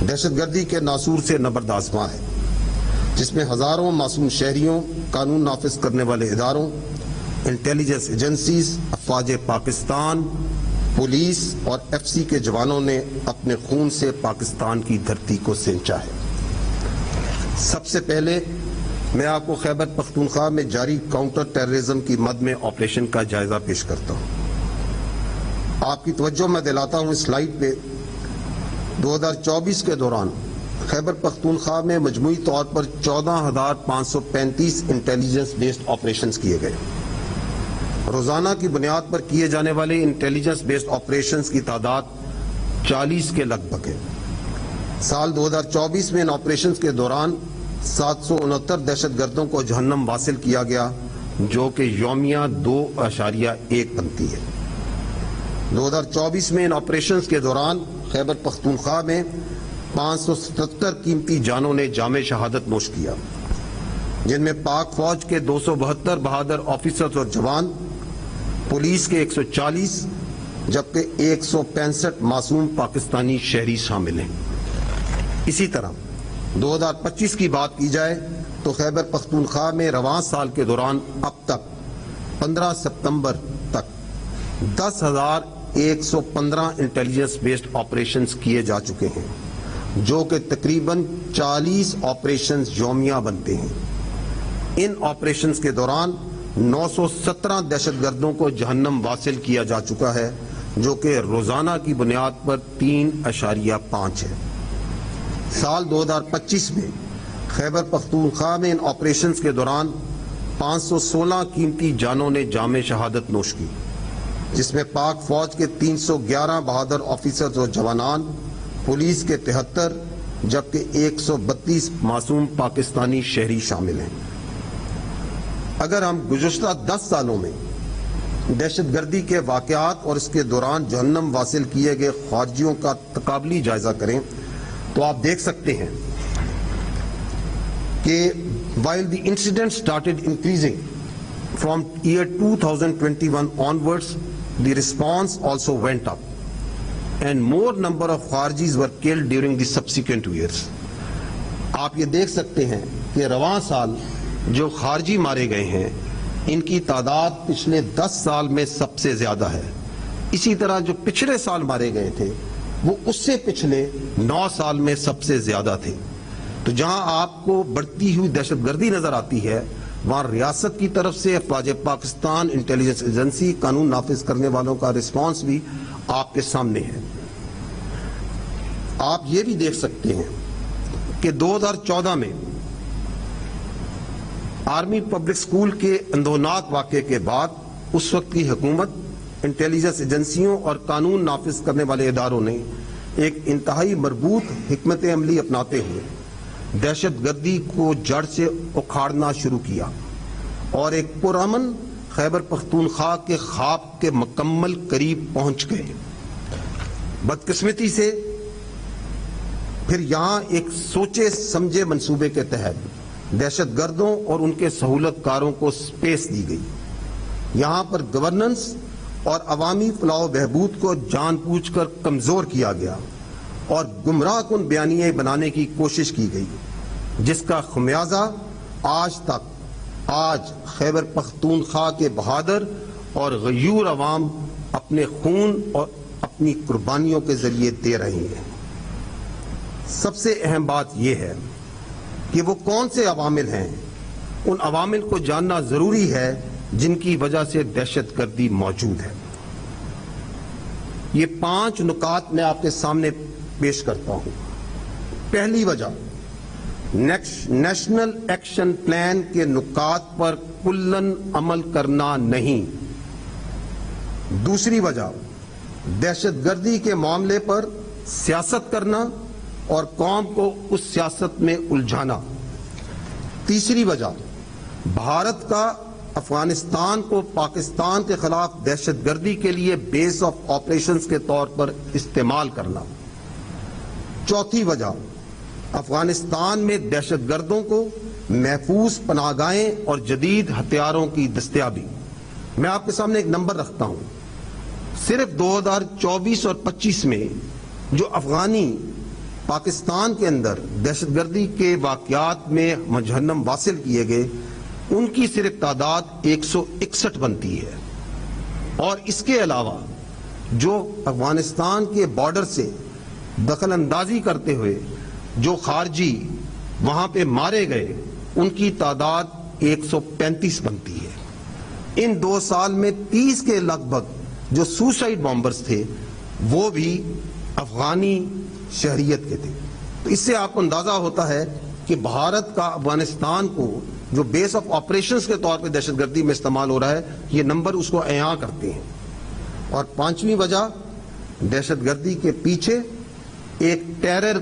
دہشت گردی کے ناسور سے نبرد آزما ہے، جس میں ہزاروں معصوم شہریوں، قانون نافذ کرنے والے اداروں، انٹیلیجنس ایجنسیز، افواج پاکستان، پولیس اور ایف سی کے جوانوں نے اپنے خون سے پاکستان کی دھرتی کو سینچا ہے۔ سب سے پہلے میں آپ کو خیبر پختونخوا میں جاری کاؤنٹر ٹیررزم کی مد میں آپریشن کا جائزہ پیش کرتا ہوں۔ آپ کی توجہ میں دلاتا ہوں اس سلائیڈ پہ 2024 کے دوران خیبر پختونخوا میں مجموعی طور پر 14,535 انٹیلیجنس بیسڈ آپریشنز کیے گئے۔ روزانہ کی بنیاد پر کیے جانے والے انٹیلیجنس بیسڈ آپریشنز کی تعداد 40 کے لگ بھگ ہے۔ سال 2024 میں ان آپریشنز کے دوران 769 دہشت گردوں کو جہنم واصل کیا گیا، جو کہ یومیہ 2.1 بنتی ہے۔ 2024 میں ان آپریشنز کے دوران خیبر پختونخوا میں 577 قیمتی جانوں نے جام شہادت نوش کیا، جن میں پاک فوج کے 272 بہادر آفیسرز اور جوان، پولیس کے 140 جبکہ 165 معصوم پاکستانی شہری شامل ہیں۔ اسی طرح 2025 کی بات کی جائے تو خیبر پختونخوا میں رواں سال کے دوران اب تک 15 ستمبر تک 10,115 انٹیلیجنس بیسڈ آپریشنز کیے جا چکے ہیں، جو کہ تقریباً 40 آپریشنز یومیہ بنتے ہیں۔ ان آپریشنز کے دوران 917 دہشت گردوں کو جہنم واصل کیا جا چکا ہے، جو کہ روزانہ کی بنیاد پر 3.5 ہے۔ سال 2025 میں خیبر پختونخوا میں ان آپریشنز کے دوران 516 قیمتی جانوں نے جام شہادت نوش کی، جس میں پاک فوج کے 311 بہادر آفیسرز اور جوانان، پولیس کے 73 جبکہ 132 معصوم پاکستانی شہری شامل ہیں۔ اگر ہم گزشتہ 10 سالوں میں دہشت گردی کے واقعات اور اس کے دوران جہنم واصل کیے گئے خارجیوں کا تقابلی جائزہ کریں تو آپ دیکھ سکتے ہیں کہ while the incident started increasing from year 2021 onwards, the response also went up and more number of Kharjis were killed during the subsequent years. آپ یہ دیکھ سکتے ہیں کہ رواں سال جو خارجی مارے گئے ہیں ان کی تعداد پچھلے 10 سال میں سب سے زیادہ ہے۔ اسی طرح جو پچھلے سال مارے گئے تھے وہ اس سے پچھلے 9 سال میں سب سے زیادہ تھے۔ تو جہاں آپ کو بڑھتی ہوئی دہشت گردی نظر آتی ہے، وہاں ریاست کی طرف سے افواج پاکستان، انٹیلیجنس ایجنسی، قانون نافذ کرنے والوں کا رسپانس بھی آپ کے سامنے ہے۔ آپ یہ بھی دیکھ سکتے ہیں کہ 2014 میں آرمی پبلک سکول کے اندھوناک واقعے کے بعد اس وقت کی حکومت، انٹیلیجنس ایجنسیوں اور قانون نافذ کرنے والے اداروں نے ایک انتہائی مربوط حکمت عملی اپناتے ہوئے دہشت گردی کو جڑ سے اکھاڑنا شروع کیا اور ایک پرامن خیبر پختونخوا کے خواب کے مکمل قریب پہنچ گئے۔ بدقسمتی سے پھر یہاں ایک سوچے سمجھے منصوبے کے تحت دہشت گردوں اور ان کے سہولت کاروں کو سپیس دی گئی۔ یہاں پر گورننس اور عوامی فلاح و بہبود کو جان بوجھ کر کمزور کیا گیا اور گمراہ کن بیانیے بنانے کی کوشش کی گئی، جس کا خمیازہ آج خیبر پختونخوا کے بہادر اور غیور عوام اپنے خون اور اپنی قربانیوں کے ذریعے دے رہے ہیں۔ سب سے اہم بات یہ ہے کہ وہ کون سے عوامل ہیں۔ ان عوامل کو جاننا ضروری ہے جن کی وجہ سے دہشت گردی موجود ہے۔ یہ 5 نکات میں آپ کے سامنے پیش کرتا ہوں۔ پہلی وجہ، نیشنل ایکشن پلان کے نکات پر کلن عمل کرنا نہیں۔ دوسری وجہ، دہشت گردی کے معاملے پر سیاست کرنا اور قوم کو اس سیاست میں الجھانا۔ تیسری وجہ، بھارت کا افغانستان کو پاکستان کے خلاف دہشت گردی کے لیے بیس آف آپریشنز کے طور پر استعمال کرنا۔ چوتھی وجہ، افغانستان میں دہشت گردوں کو محفوظ پناہ گاہیں اور جدید ہتھیاروں کی دستیابی۔ میں آپ کے سامنے ایک نمبر رکھتا ہوں، صرف 2024 اور 25 میں جو افغانی پاکستان کے اندر دہشت گردی کے واقعات میں جہنم واصل کیے گئے ان کی صرف تعداد 161 بنتی ہے، اور اس کے علاوہ جو افغانستان کے بارڈر سے دخل اندازی کرتے ہوئے جو خارجی وہاں پہ مارے گئے ان کی تعداد 135 بنتی ہے۔ ان 2 سال میں 30 کے لگ بھگ جو سوسائڈ بامبرز تھے وہ بھی افغانی شہریت کے تھے۔ تو اس سے آپ کو اندازہ ہوتا ہے کہ بھارت کا افغانستان کو جو بیس آف آپریشنز کے طور پہ دہشت گردی میں استعمال ہو رہا ہے، یہ نمبر اس کو عیاں کرتے ہیں۔ اور 5ویں وجہ، دہشت گردی کے پیچھے ایک ٹیرر